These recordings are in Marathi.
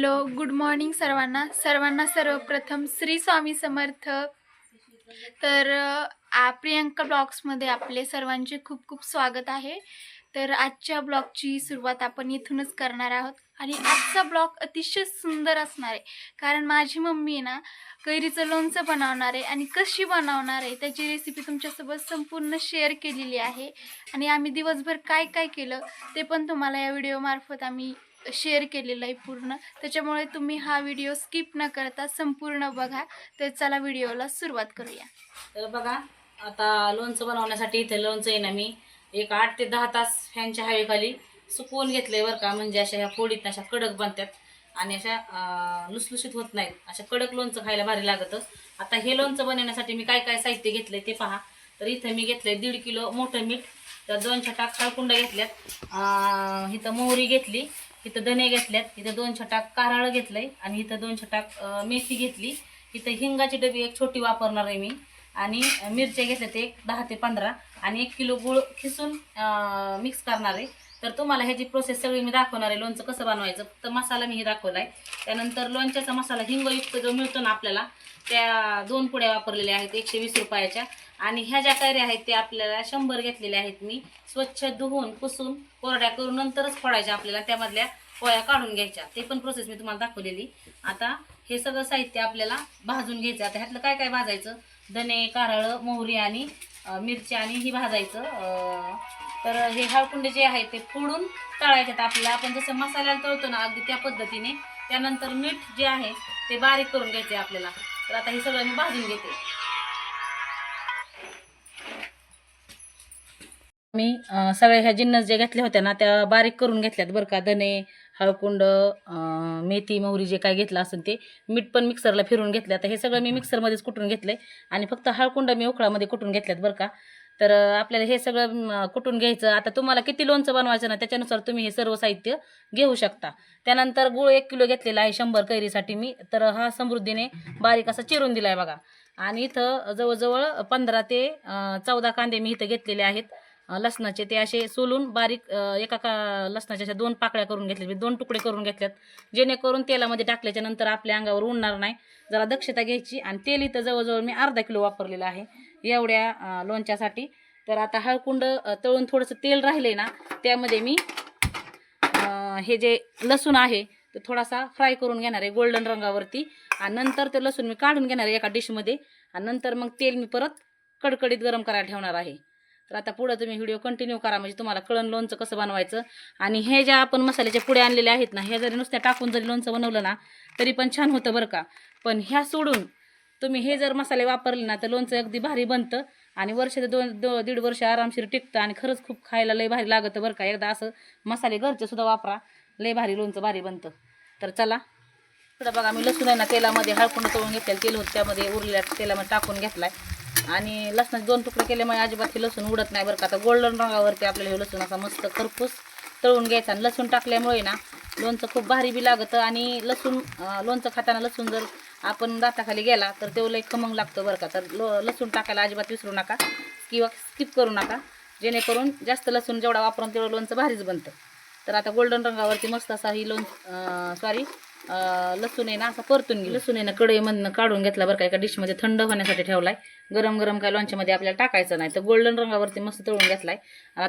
हॅलो, गुड मॉर्निंग सर्वांना सर्वप्रथम श्री स्वामी समर्थ. तर प्रियंका ब्लॉग्समध्ये आपले सर्वांचे खूप खूप स्वागत आहे. तर आजच्या ब्लॉगची सुरुवात आपण इथूनच करणार आहोत आणि आजचा ब्लॉग अतिशय सुंदर असणार आहे, कारण माझी मम्मी आहे ना कैरीचं लोणचं बनवणार आहे आणि कशी बनवणार आहे त्याची रेसिपी तुमच्यासोबत संपूर्ण शेअर केलेली आहे. आणि आम्ही दिवसभर काय काय केलं ते पण तुम्हाला या व्हिडिओमार्फत आम्ही शेअर केलेलं आहे पूर्ण. त्याच्यामुळे तुम्ही हा व्हिडिओ स्किप न करता संपूर्ण बघा. तर चला व्हिडिओला सुरुवात करूया. तर बघा, आता लोणचं बनवण्यासाठी इथे लोणचं आहे ना मी एक 8 ते 10 तास फॅनच्या हवेखाली सुकवून घेतलंय बरं का. म्हणजे अशा ह्या फोडीत अशा कडक बनतात आणि अशा लुसलुशीत होत नाहीत. अशा कडक लोणचं खायला भारी लागतं. आता हे लोणचं बनवण्यासाठी मी काय काय साहित्य घेतलंय ते पहा. तर इथं मी घेतलंय 1.5 किलो मोठं मीठ, तर 2 छटाक हळकुंड घेतल्यात, इथं मोहरी घेतली, इथं धने घेतल्यात, इथं 2 छटाक कारळं घेतलंय आणि इथं 2 छटाक मेथी घेतली. इथं हिंगाची डबी एक छोटी वापरणार आहे मी आणि मिरच्या घेतल्यात एक 10 ते 15 आणि 1 किलो गूळ खिसून मिक्स करणार आहे. तर तुम्हाला ह्याची प्रोसेस सगळी मी दाखवणार आहे. लोणचं कसं बनवायचं फक्त मसाला मी दाखवला आहे. त्यानंतर लोणच्याचा मसाला हिंगयुक्त जो मिळतो ना आपल्याला, त्या 2 पुड्या वापरलेल्या आहेत 120 रुपयाच्या. आणि ह्या ज्या कैऱ्या आहेत ते आपल्याला 100 घेतलेल्या आहेत मी. स्वच्छ धुवून पुसून कोरड्या करून नंतरच फोडायच्या आपल्याला, त्यामधल्या पोळ्या काढून घ्यायच्या. ते पण प्रोसेस मी तुम्हाला दाखवलेली. आता हे सगळं साहित्य आपल्याला भाजून घ्यायचं. आता ह्यातलं काय काय भाजायचं, धने, कारळं, मोहरी आणि मिरची आणि ही भाजायचं. तर हे हळकुंडे जे आहे ते फोडून तळायच्यात आपल्याला. आपण जसं मसाल्याला तळतो ना अगदी त्या पद्धतीने. त्यानंतर मीठ जे आहे ते बारीक करून घ्यायचे आपल्याला. तर आता हे सगळं मी भाजून घेते. मी सगळ्या ह्या जिन्नस जे घेतल्या होत्या ना त्या बारीक करून घेतल्यात बरं का. धने, हळकुंड, मेथी, मोहरी जे काय घेतलं असेल ते. मीठ पण मिक्सरला फिरून घेतलं. आता हे सगळं मी मिक्सरमध्येच कुटून घेतलंय आणि फक्त हळकुंड मी उकळामध्ये कुटून घेतल्यात बरं का. तर आपल्याला हे सगळं कुटून घ्यायचं. आता तुम्हाला किती लोणचं बनवायचं ना त्याच्यानुसार तुम्ही हे सर्व साहित्य घेऊ शकता. त्यानंतर गूळ 1 किलो घेतलेला आहे 100 कैरीसाठी मी. तर हा समृद्धीने बारीक असा चिरून दिला आहे बघा. आणि इथं जवळजवळ 15 ते 14 कांदे मी इथं घेतलेले आहेत लसणाचे. ते असे सोलून बारीक लसणाच्या अशा 2 पाकळ्या करून घेतल्या, 2 तुकडे करून घेतल्यात, जेणेकरून तेलामध्ये टाकल्याच्या नंतर आपल्या अंगावर उडणार नाही. जरा दक्षता घ्यायची. आणि तेल इथं जवळजवळ मी अर्धा किलो वापरलेलं आहे एवढ्या लोणच्यासाठी. तर आता हळकुंड तळून थोडंसं तेल राहिले ना त्यामध्ये मी हे जे लसूण आहे तो थोडासा फ्राय करून घेणार आहे गोल्डन रंगावरती. आणि नंतर ते लसूण मी काढून घेणार आहे एका डिशमध्ये. आणि नंतर मग तेल मी परत कडकडीत गरम करायला ठेवणार आहे. तर आता पुढं तुम्ही व्हिडिओ कंटिन्यू करा म्हणजे तुम्हाला कळण लोणचं कसं बनवायचं. आणि हे ज्या आपण मसाल्याच्या पुड्या आणलेल्या आहेत ना, हे जरी नुसत्या टाकून जरी लोणचं बनवलं ना तरी पण छान होतं बरं का. पण ह्या सोडून तुम्ही हे जर मसाले वापरले ना तर लोणचं अगदी भारी बनतं आणि वर्ष ते 2-1.5 वर्ष आरामशीर टिकतं. आणि खरंच खूप खायला लय भारी लागतं बरं का. एकदा असं मसाले घरचे सुद्धा वापरा, लय भारी लोणचं भारी बनतं. तर चला थोडं बघा, मी लसूण आहे ना तेलामध्ये हळकुंड तळून घेतलेलं तेल होतं त्यामध्ये उरलेल्या तेलामध्ये टाकून घेतलाय. आणि लसणाचे 2 तुकडे केल्यामुळे अजिबात हे लसूण उडत नाही बरं का. आता गोल्डन रंगावरती आपल्याला हे लसूण असा मस्त खरपूस तळून घ्यायचा. आणि लसूण टाकल्यामुळे ना लोणचं खूप भारी बी लागतं. आणि लोणचं खाताना लसूण जर आपण दाताखाली गेला तर तेवढं लई खमंग लागतं बरं का. तर लसूण टाकायला अजिबात विसरू नका किंवा स्किप करू नका, जेणेकरून जास्त लसूण जेवढा वापरून तेवढं लोणचं भारीच बनतं. तर आता गोल्डन रंगावरती मस्त असा ही लसूण आहे ना असा परतून घे. लसूण आहे ना कढईमधनं काढून घेतला बरं का, एका डिशमध्ये थंड होण्यासाठी ठेवलाय. गरम गरम काय लोणच्यामध्ये आपल्याला टाकायचं नाही. तर गोल्डन रंगावरती मस्त तळून घेतलाय.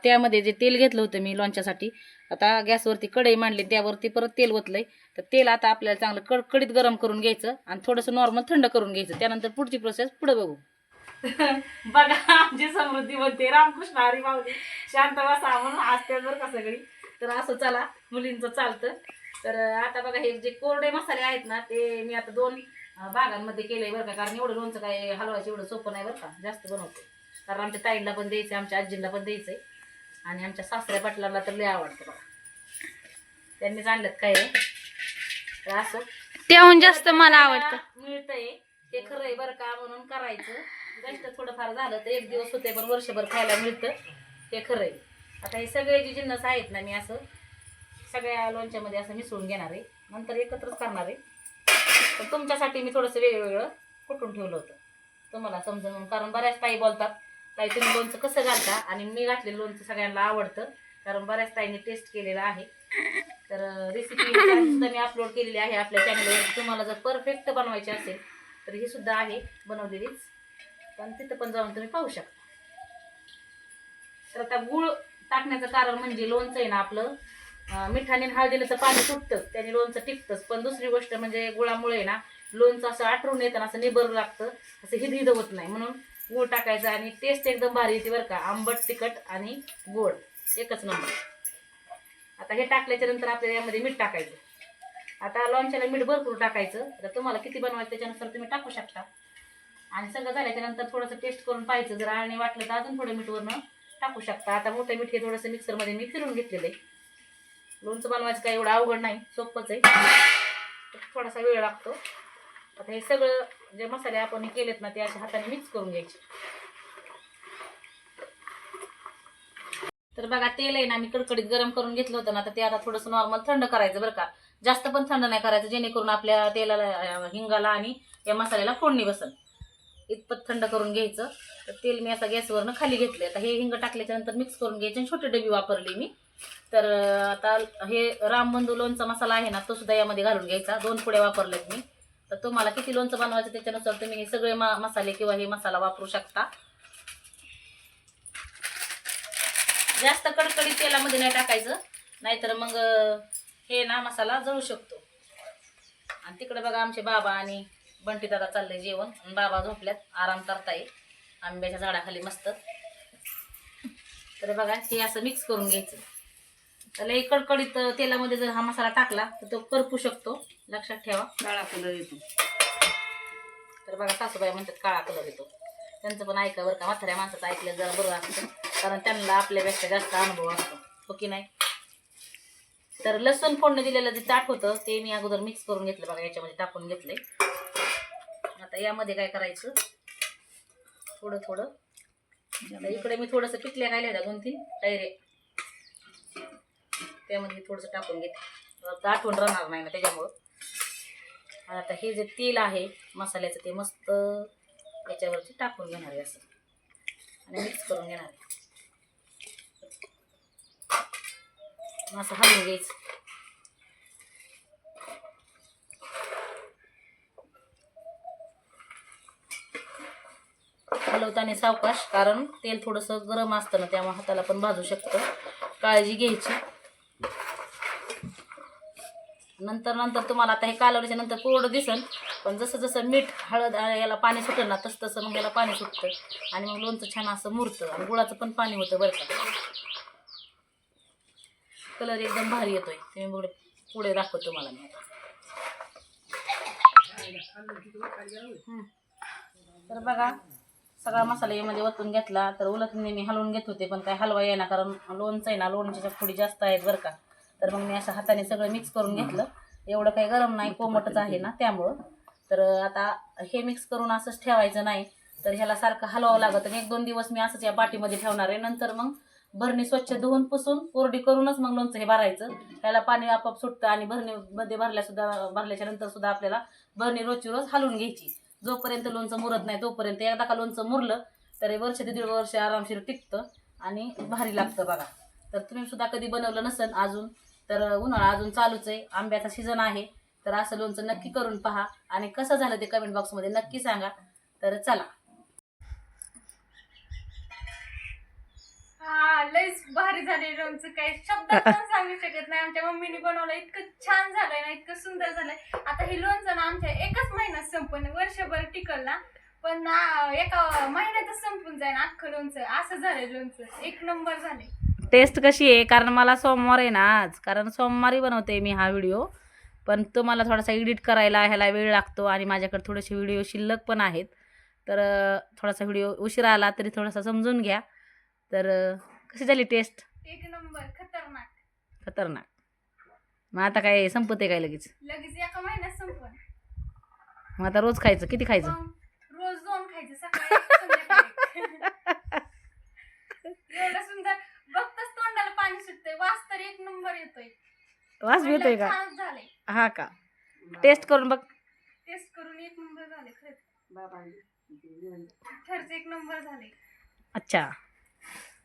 त्यामध्ये जे तेल घेतलं होतं मी लोणच्यासाठी, आता गॅसवरती कढई मांडली त्यावरती परत तेल ओतलंय. तर तेल आता आपल्याला चांगलं कडकडीत गरम करून घ्यायचं आणि थोडंसं नॉर्मल थंड करून घ्यायचं. त्यानंतर पुढची प्रोसेस पुढे बघू. बघा आमची समृद्धी म्हणते रामकृष्ण हरी माऊली शांत बसा म्हणून असते बरं का सगळी. तर असं चला मुलींचं चालतं. तर आता बघा हे जे कोरडे मसाले आहेत ना ते मी आता 2 भागांमध्ये केलंय बरं का. कारण एवढं लोणचं काय हलवायचं एवढं सोपं नाही बरं का, जास्त बनवते. कारण आमच्या ताईंना पण द्यायचं, आमच्या आजींना पण द्यायचंय आणि आमच्या सासऱ्या पाटलाला तर लय आवडतं बघा, त्यांनीच आणलं काय. तर असं त्याहून जास्त मला आवडतं मिळतंय ते खरं आहे बरं का, म्हणून करायचं. कष्ट थोडंफार झालं तर 1 दिवस होते पण वर्षभर खायला मिळतं, ते खरं आहे. आता हे सगळे जे जिन्नस आहेत ना मी असं सगळ्या लोणच्यामध्ये असं मिसळून घेणार आहे, नंतर एकत्रच करणार आहे. तर तुमच्यासाठी मी थोडंसं वेगवेगळं कुटून ठेवलं होतं तुम्हाला समजून. कारण बऱ्याच ताई बोलतात ताई तुम्ही लोणचं कसं घालता, आणि मी घातलेलं लोणचं सगळ्यांना आवडतं कारण बऱ्याच ताईंनी टेस्ट केलेलं आहे. तर रेसिपी सुद्धा मी अपलोड केलेली आहे आपल्या चॅनलवर. तुम्हाला जर परफेक्ट बनवायची असेल तर ही सुद्धा आहे बनवलेलीच, पण तिथं पण जाऊन तुम्ही पाहू शकता. तर आता गूळ टाकण्याचं कारण म्हणजे लोणचं आहे ना आपलं मिठाने आणि हळदीनं तर पाणी सुटतंच, त्याने लोणचं टिकतंच. पण दुसरी गोष्ट म्हणजे गुळामुळे ना लोणचं असं आठवून येतं, असं निबर लागतं, असं हिद होत नाही. म्हणून गूळ टाकायचं आणि टेस्ट एकदम भारी येते बरं का. आंबट, तिखट आणि गोड एकच नंबर. आता हे टाकल्याच्या नंतर आपल्याला यामध्ये मीठ टाकायचं. आता लोणच्याला मीठ भरपूर टाकायचं. आता तुम्हाला किती बनवायचं त्याच्यानुसार तुम्ही टाकू शकता. आणि सगळं झाल्याच्या नंतर थोडंसं टेस्ट करून पाहायचं. जर आणि वाटलं तर अजून थोडं मीठ वरनं टाकू शकता. आता मोठं मीठ हे थोडंसं मिक्सरमध्ये मी फिरून घेतलेलं आहे. लोणचं बनवायचं काही एवढं अवघड नाही, सोपंच आहे, थोडासा वेळ लागतो. आता हे सगळं जे मसाले आपण केलेत ना ते अशा हाताने मिक्स करून घ्यायचे. तर बघा तेल आहे ना मी कडकडीत गरम करून घेतलं होतं ना, तर ते आता थोडंसं नॉर्मल थंड करायचं बरं का. जास्त पण थंड नाही करायचं, जेणेकरून आपल्या तेलाला, हिंगाला आणि या मसाल्याला फोडणी बसल इतपत थंड करून घ्यायचं. तर तेल मी असं गॅसवरनं खाली घेतलं. आता हे हिंग टाकल्याच्या नंतर मिक्स करून घ्यायचे आणि छोटी डबी वापरली मी. तर आता हे रामबंधू लोणचा मसाला आहे ना तो सुद्धा यामध्ये घालून घ्यायचा. 2 पुड्या वापरल्यात मी. तर तुम्हाला किती लोणचं बनवायचं त्याच्यानुसार तुम्ही हे सगळे मसाले किंवा हे मसाला वापरू शकता. जास्त कडकडीत तेलामध्ये नाही टाकायचं, नाहीतर मग हे ना मसाला जळू शकतो. आणि तिकडे बघा आमचे बाबा आणि बंटी दादा चाललंय जेवण, आणि बाबा झोपल्यात, आराम करताय आंब्याच्या झाडाखाली मस्त. तर बघा हे असं मिक्स करून घ्यायचं. त्याला कडकडीत तेलामध्ये जर हा मसाला टाकला तर तो करपू शकतो, लक्षात ठेवा. काळा कलर येतो. तर बघा सासूबाई म्हणतात काळा कलर येतो. त्यांचं पण ऐका बरं का, म्हाताऱ्या माणसाचं ऐकलं जरा बरं असतं, कारण त्यांना आपल्यापेक्षा जास्त अनुभव असतो, हो की नाही. तर लसूण फोडणी दिलेलं जे ताट होतं ते मी अगोदर मिक्स करून घेतलं बघा, याच्यामध्ये टाकून घेतलंय. आता यामध्ये काय करायचं, थोडं थोडं आता इकडे मी थोडंसं पिकल्या खायला होत्या 2-3 टायरे, त्यामध्ये थोडंसं टाकून घेते, आठवण राहणार नाही ना त्याच्यामुळं. आता हे जे तेल आहे मसाल्याचं ते मस्त याच्यावरती टाकून घेणार आहे असं, आणि मिक्स करून घेणार आहे. असं हलवून घ्यायचं. हलवताना सावकाश, कारण तेल थोडंसं गरम असतं ना त्यामुळे हाताला पण भाजू शकतं, काळजी घ्यायची. नंतर नंतर तुम्हाला आता हे कालवल्याच्या नंतर कोरडं दिसन, पण जसं जसं मीठ हळद याला पाणी सुटलं ना तसं तसं मग याला पाणी सुटतं आणि मग लोणचं छान असं मुरतं, आणि गुळाचं पण पाणी होतं बरं का. कलर एकदम भारी येतोय. तुम्ही पुढे दाखवतो तुम्हाला मी आता. तर बघा सगळा मसाला यामध्ये वतून घेतला. तर उलटने मी हलवून घेत होते, पण काय हलवा येईना, कारण लोणचं आहे ना लोणच्याच्या फोडी जास्त आहेत बरं का. तर मग मी अशा हाताने सगळं मिक्स करून घेतलं. एवढं काही गरम नाही, कोमटच आहे ना त्यामुळं. तर आता हे मिक्स करून असंच ठेवायचं नाही, तर ह्याला सारखं हलवावं लागतं. आणि 1-2 दिवस मी असंच या पाटीमध्ये ठेवणार आहे. नंतर मग भरणी स्वच्छ धुवून पुसून कोरडी करूनच मग लोणचं हे भरायचं. त्याला पाणी आपोआप सुटतं, आणि भरणीमध्ये भरल्याच्या नंतर सुद्धा आपल्याला भरणी रोजची रोज हलवून घ्यायची. जोपर्यंत लोणचं मुरत नाही तोपर्यंत. एकदा का लोणचं मुरलं तर 1 वर्ष ते 1.5 वर्ष आरामशीर टिकतं आणि भारी लागतं बघा. तर तुम्ही सुद्धा कधी बनवलं नसेल अजून, तर उन्हाळा अजून चालूच आहे, आंब्याचा सीझन आहे, तर असं लोणचं नक्की करून पहा, आणि कसं झालं ते कमेंट बॉक्समध्ये नक्की सांगा. तर चला. हा लयच भारी झाले लोणचं, काही शब्दात पण सांगू शकत नाही. आमच्या मम्मीने बनवलं, इतकं छान झालंय ना, इतकं सुंदर झालंय. आता हे लोणचं ना आमच्या 1च महिन्यात संपून, वर्षभर टिकल ना, पण एका महिन्यातच संपून जाईल अख्खं लोणचं. असं झालंय लोणचं, 1 नंबर झाले. टेस्ट कशी आहे, कारण मला सोमवार आहे ना आज, कारण सोमवारी बनवते मी हा व्हिडिओ, पण तुम्हाला थोडासा एडिट करायला ह्याला वेळ लागतो, आणि माझ्याकडे थोडेसे व्हिडिओ शिल्लक पण आहेत. तर थोडासा व्हिडिओ उशिरा आला तरी थोडासा समजून घ्या. तर कशी झाली टेस्ट? 1 नंबर, खतरनाक. खतरनाक. मग आता काय संपते काय लगेच? लगेच एका महिन्यात संपून. मग आता रोज खायचं, किती खायचं? रोज 2 खायचं, सकाळी संध्याकाळी. एवढं सुंदर, बघताच तोंडाला पाणी सुटतंय. वास तर 1 नंबर येतोय. वास बी येतोय का? छान झालंय. हा का? टेस्ट करून बघ. टेस्ट करून 1 नंबर झाले खरंच. खरंच 1 नंबर झाले. अच्छा.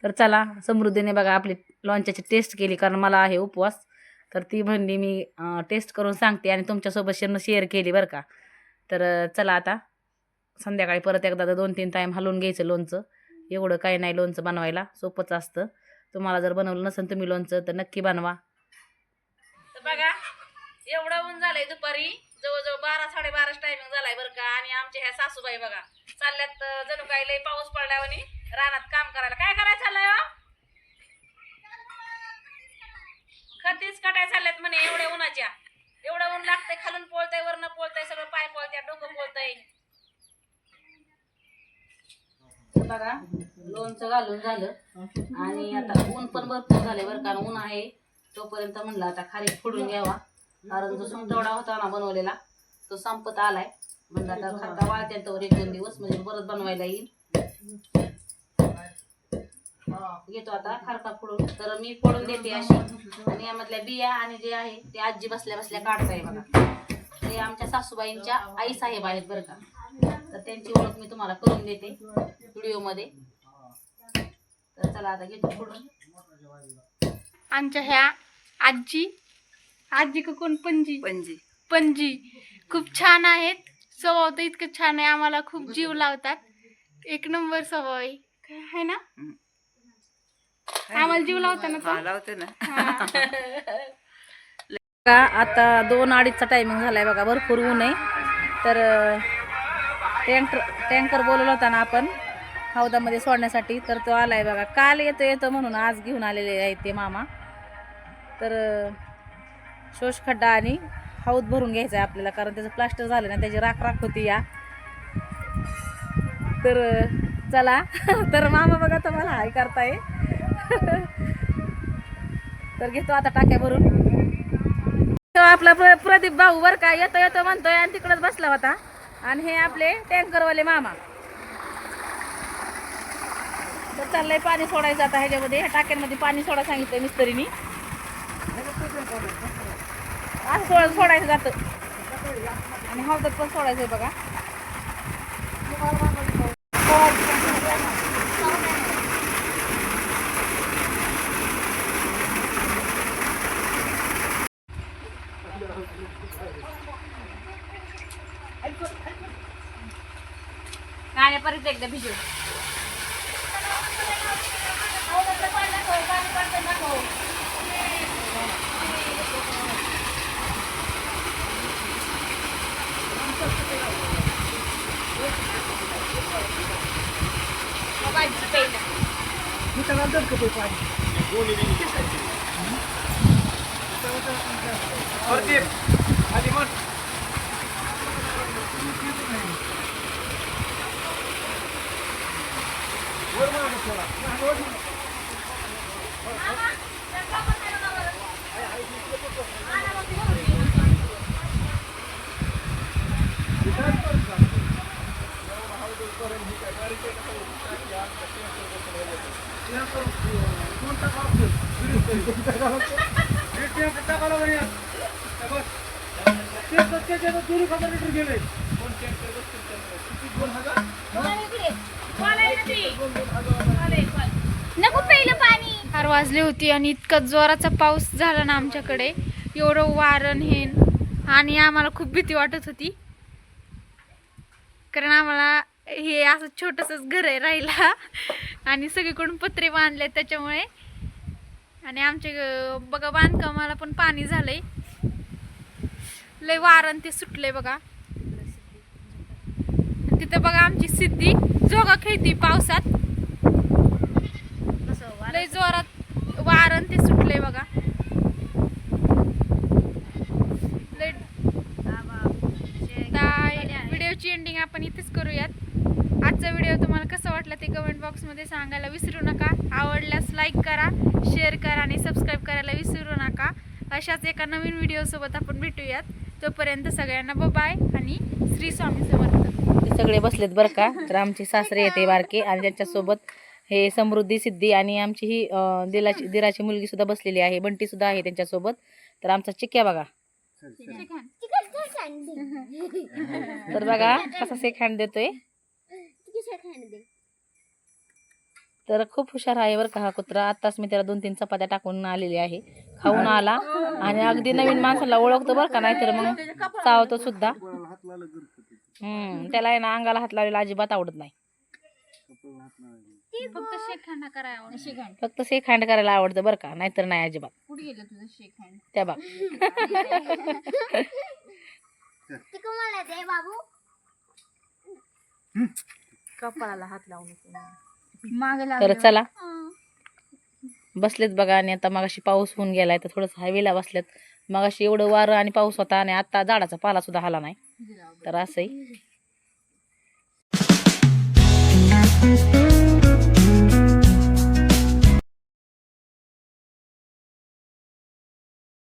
तर चला, समृद्धीने बघा आपली लोणच्याची टेस्ट केली, कारण मला आहे उपवास. तर ती म्हणली मी टेस्ट करून सांगते आणि तुमच्यासोबत शेअर केली बरं का. तर चला आता संध्याकाळी परत एकदा 2-3 टाईम हलवून घ्यायचं लोणचं. एवढं काही नाही लोणचं बनवायला, सोपंच असतं. तुम्हाला जर बनवलं नसेल तुम्ही लोणचं तर नक्की बनवा. तर बघा एवढं ऊन झालंय दुपारी, जवळजवळ 12-12:30 टायमिंग झालाय बरं का. आणि आमच्या ह्या सासूबाई बघा चालल्यात जणू काही लय पाऊस पडल्यावर रानात काम करायला. काय करायचं चाललंय हो? खतीच कटाय चालल्यात म्हणे एवढ्या उन्हाच्या. एवढं ऊन लागतंय, खालून पोळतंय वरनं पोळतंय, सगळं पाय पोळतंय डोकं पोळतंय. बघा लोणचं घालून झालं आणि आता ऊन पण भरपूर झाले बरं का. ऊन आहे तोपर्यंत म्हणलं आता खाली फोडून घ्यावा, कारण जो सुमटवडा होता ना बनवलेला तो संपत आलाय. म्हणलं आता खरका वाळते तर 1-2 दिवस म्हणजे परत बनवायला येईल. घेतो आता खारका फोडून. तर मी फोडून देते अशी, आणि यामधल्या बिया आणि जे आहे ते आजी बसल्या बसल्या काढताय बघा. ते आमच्या सासूबाईंच्या आई साहेब आहेत बरं का. तर त्यांची ओळख मी तुम्हाला करून देते व्हिडिओमध्ये. तर चला आता घेतो फोडून. आमच्या ह्या आजी का कोण पणजी खूप छान आहेत. स्वभाव तर इतकं छान आहे, आम्हाला खूप जीव लावतात. एक नंबर स्वभाव आहे ना. आम्हाला जीव लावता ना लावते ना. आता 2-2:30चा टायमिंग झालाय बघा. भरपूर ऊन आहे. तर टँकर बोलवला होता ना आपण हौदामध्ये सोडण्यासाठी, तर तो आलाय बघा. काल येतो म्हणून आज घेऊन आलेले आहेत ते मामा. तर शोषखड्डा आणि हौद भरून घ्यायचा आहे आपल्याला, कारण त्याचं प्लास्टर झालं ना, त्याची राख होती या. तर चला तर मामा बघा तुम्हाला हाय करताय. तर घेतो आता टाक्या भरून. आपला प्रदीप भाऊ बर का येतो म्हणतोय आणि तिकडच बसला होता. आणि हे आपले टँकरवाले मामा. तर चाललंय पाणी सोडायचं आता ह्याच्यामध्ये. ह्या टाक्यांमध्ये पाणी सोडा सांगितलंय मिस्त्रीनी. असं सोडायचं जातं आणि हौदात पण सोडायचंय बघा. काय परत एकदा भिजू. नको पहिलं पाणी. 4 वाजले होती आणि इतका जोराचा पाऊस झाला ना आमच्याकडे. एवढं वारण हे, आणि आम्हाला खूप भीती वाटत होती, कारण आम्हाला हे असं छोटंसंच घर आहे राहिला आणि सगळीकडून पत्रे बांधले त्याच्यामुळे. आणि आमचे बघा बांधकामाला पण पाणी झालंय, लय वारण ते सुटले बघा. तिथं बघा आमची सिद्धी जोगा खेळती पावसात. लय जोरात वारण ते सुटले बघा. व्हिडिओची एंडिंग आपण इथेच करूयात. आजचा व्हिडिओ तुम्हाला कसा वाटला ते कमेंट बॉक्समध्ये सांगायला विसरू नका. आवडल्यास लाईक करा, शेअर करा आणि सबस्क्राईब करायला विसरू नका. अशाच एका नवीन व्हिडिओसोबत आपण भेटूयात. तोपर्यंत सगळ्यांना बाय आणि श्री स्वामी समर्थ. सगळे बसलेत बरं का. तर आमचे सासरे येते बारके आणि त्यांच्यासोबत हे समृद्धी, सिद्धी आणि आमची ही दिराची मुलगी सुद्धा बसलेली आहे. बंटी सुद्धा आहे त्यांच्यासोबत. तर आमचा चिक्या बघा. तर बघा कसा शेक हँड देतोय. तर खूप हुशार आहे बरं का हा कुत्रा. आत्ताच मी त्याला 2-3 चपात्या टाकून आलेली आहे. खाऊन आला आणि अगदी नवीन माणसाला ओळखतो बरं का, नाहीतर मग चावतो सुद्धा. त्याला आहे ना अंगाला हात लावलेला अजिबात आवडत नाही. फक्त शेखांना करायला शेखांड. फक्त शेक हँड करायला आवडतं बरं का, नाहीतर नाही अजिबात. कुठे गेलं तुझं शेखांड? त्या बाग कपाळाला हात लावून मागे तर चला बसलेत बघा. आणि आता मगाशी पाऊस होऊन गेलाय तर थोडंसं हायवेला बसलेत. मगाशी एवढं वारं आणि पाऊस होता आणि आता झाडाचा पाला सुद्धा हाला नाही. तर असंही